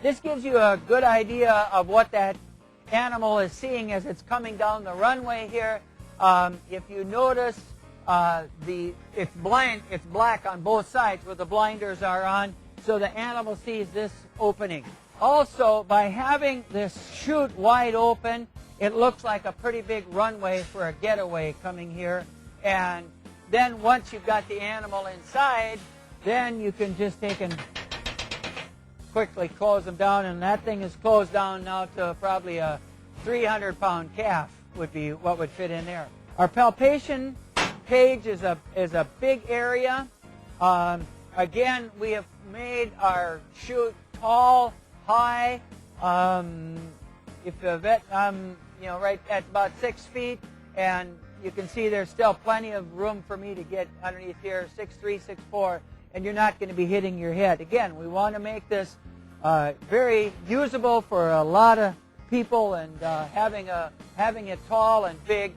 this gives you a good idea of what that animal is seeing as it's coming down the runway here. If you notice, it's black on both sides where the blinders are on, so the animal sees this opening. Also, by having this chute wide open, it looks like a pretty big runway for a getaway coming here. And then once you've got the animal inside, then you can just take and quickly close them down, and that thing is closed down now to probably a 300-pound calf would be what would fit in there. Our palpation cage is a big area. Again, we have made our chute tall, high. If the vet, right at about 6 feet, and you can see there's still plenty of room for me to get underneath here, 6'3", 6'4", and you're not going to be hitting your head. Again, we want to make this very usable for a lot of people, and having it tall and big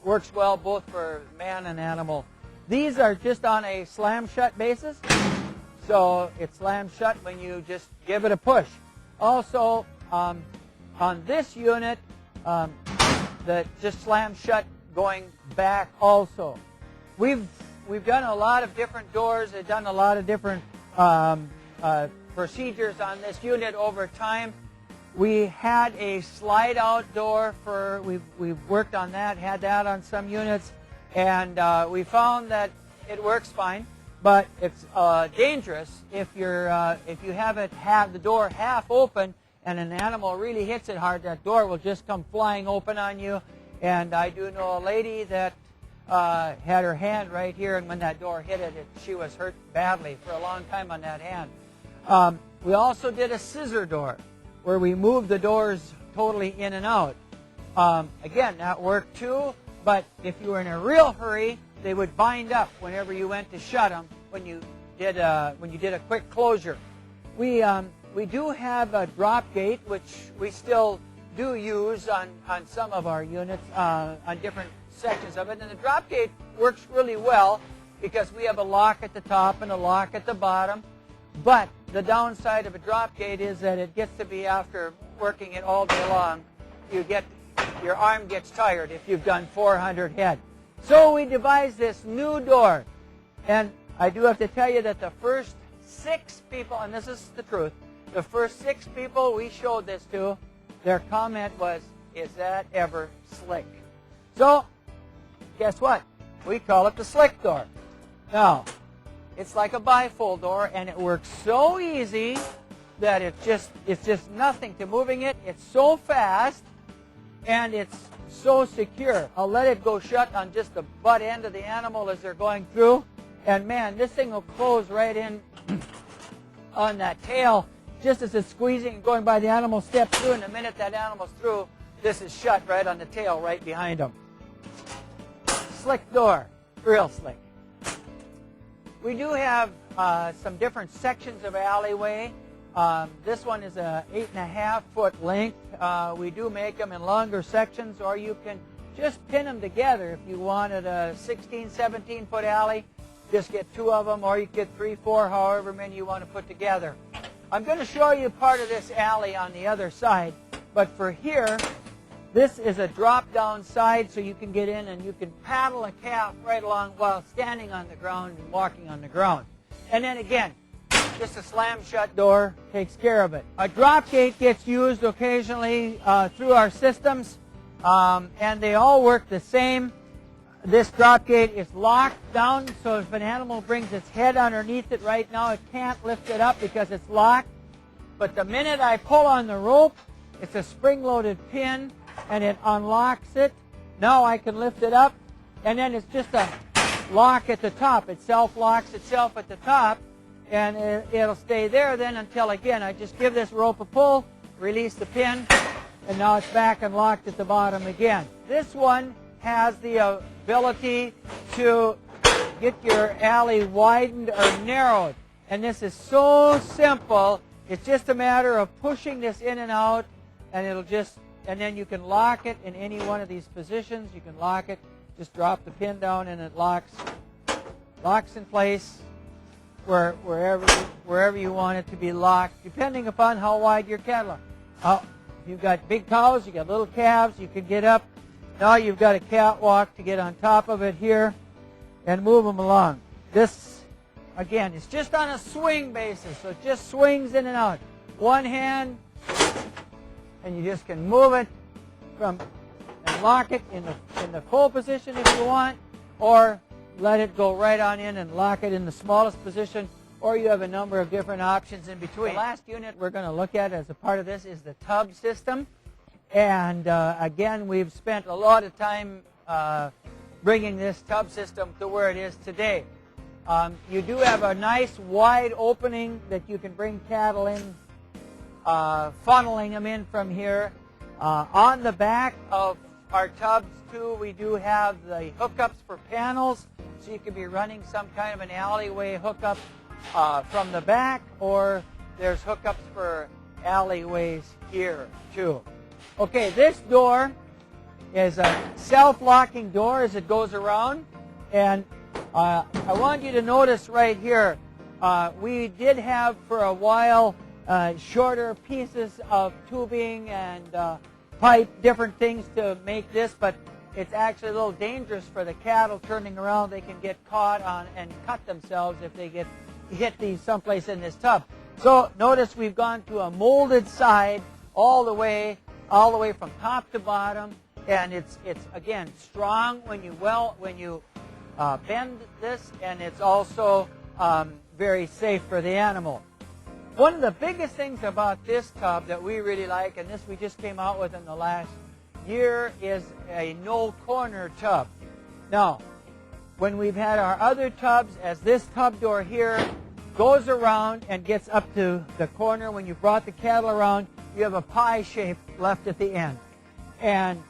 works well both for man and animal. These are just on a slam-shut basis, so it slams shut when you just give it a push. Also, on this unit, that just slams shut going back also. We've done a lot of different doors. We've done a lot of different procedures on this unit over time. We had a slide-out door we've worked on that, had that on some units, and we found that it works fine, but it's dangerous if you have the door half open and an animal really hits it hard. That door will just come flying open on you. And I do know a lady that had her hand right here, and when that door hit it, she was hurt badly for a long time on that hand. We also did a scissor door, where we moved the doors totally in and out. Again, that worked too, but if you were in a real hurry, they would bind up whenever you went to shut them when you did a quick closure. We do have a drop gate, which we still do use on some of our units, on different sections of it. And the drop gate works really well because we have a lock at the top and a lock at the bottom. But the downside of a drop gate is that it gets to be, after working it all day long, your arm gets tired if you've done 400 head. So we devised this new door. And I do have to tell you that the first 6 people, and this is the truth, the first 6 people we showed this to, their comment was, "Is that ever slick?" So, guess what? We call it the slick door. Now, it's like a bifold door, and it works so easy that it's just nothing to moving it. It's so fast, and it's so secure. I'll let it go shut on just the butt end of the animal as they're going through, and man, this thing will close right in on that tail just as it's squeezing and going by. The animal steps through, and the minute that animal's through, this is shut right on the tail right behind them. Slick door, real slick. We do have some different sections of alleyway. This one is a 8.5-foot length. We do make them in longer sections, or you can just pin them together. If you wanted a 16, 17-foot alley, just get 2 of them, or you get 3, 4, however many you want to put together. I'm going to show you part of this alley on the other side, but for here, this is a drop-down side, so you can get in and you can paddle a calf right along while standing on the ground and walking on the ground. And then again, just a slam-shut door takes care of it. A drop gate gets used occasionally through our systems, and they all work the same. This drop gate is locked down, so if an animal brings its head underneath it right now, it can't lift it up because it's locked. But the minute I pull on the rope, it's a spring-loaded pin, and it unlocks it. Now I can lift it up, and then it's just a lock at the top. It self-locks itself at the top, and it'll stay there then until, again, I just give this rope a pull, release the pin, and now it's back and locked at the bottom again. This one has the ability to get your alley widened or narrowed. And this is so simple. It's just a matter of pushing this in and out, and and then you can lock it in any one of these positions. You can lock it, just drop the pin down and it locks in place wherever you want it to be locked, depending upon how wide your cattle are. If you've got big cows, you got little calves, you can get up. Now you've got a catwalk to get on top of it here and move them along. This, again, it's just on a swing basis, so it just swings in and out. One hand, and you just can move it and lock it in the full position if you want, or let it go right on in and lock it in the smallest position, or you have a number of different options in between. The last unit we're going to look at as a part of this is the tub system. And again, we've spent a lot of time bringing this tub system to where it is today. You do have a nice wide opening that you can bring cattle in, funneling them in from here. On the back of our tubs too, we do have the hookups for panels, so you could be running some kind of an alleyway hookup from the back, or there's hookups for alleyways here too. Okay, this door is a self-locking door as it goes around, and I want you to notice right here, we did have for a while shorter pieces of tubing and pipe, different things to make this, but it's actually a little dangerous for the cattle turning around. They can get caught on and cut themselves if they get hit these someplace in this tub. So notice we've gone to a molded side all the way from top to bottom, and it's again strong when you bend this, and it's also very safe for the animal. One of the biggest things about this tub that we really like, and this we just came out with in the last year, is a no corner tub. Now, when we've had our other tubs, as this tub door here goes around and gets up to the corner, when you brought the cattle around, you have a pie shape left at the end. And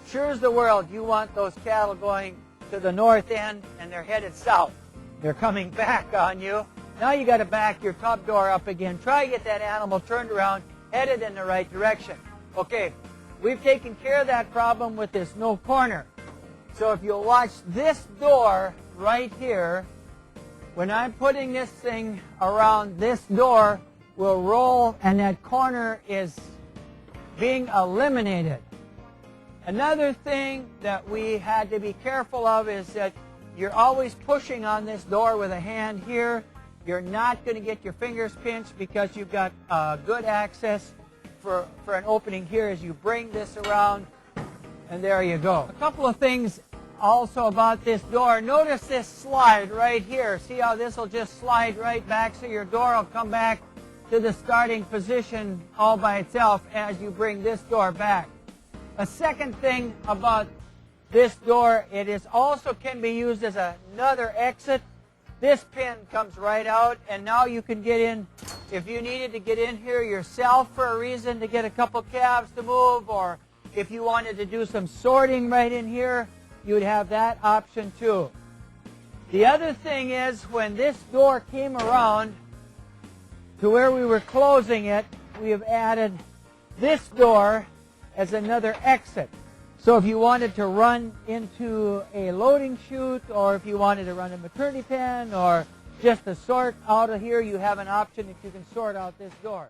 sure as the world, you want those cattle going to the north end and they're headed south. They're coming back on you. Now you got to back your tub door up again. Try to get that animal turned around, headed in the right direction. Okay, we've taken care of that problem with this no corner. So if you'll watch this door right here, when I'm putting this thing around this door, we'll roll and that corner is being eliminated. Another thing that we had to be careful of is that you're always pushing on this door with a hand here. You're not going to get your fingers pinched because you've got good access for an opening here as you bring this around, and there you go. A couple of things also about this door. Notice this slide right here. See how this will just slide right back, so your door will come back to the starting position all by itself as you bring this door back. A second thing about this door, it is also can be used as another exit. This pin comes right out, and now you can get in, if you needed to get in here yourself for a reason to get a couple calves to move, or if you wanted to do some sorting right in here, you'd have that option too. The other thing is, when this door came around to where we were closing it, we have added this door as another exit. So if you wanted to run into a loading chute, or if you wanted to run a maternity pen, or just to sort out of here, you have an option that you can sort out this door.